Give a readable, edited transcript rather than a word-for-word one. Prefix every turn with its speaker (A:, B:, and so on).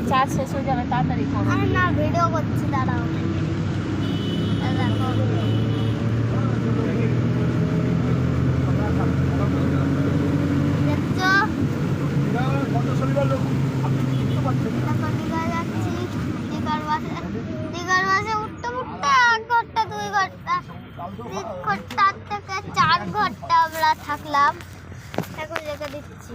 A: Charge শেষ হয়ে যাবে, তাড়াতাড়ি করো।
B: আরে না, ভিডিও করছি, দাঁড়াও। দেখো দেখছো, দীঘার বাসে উঠতে উঠতে 1 ঘন্টা 2 ঘন্টা 3 ঘন্টা থেকে 4 ঘন্টা আমরা থাকলাম। এখন রেখে দিচ্ছি।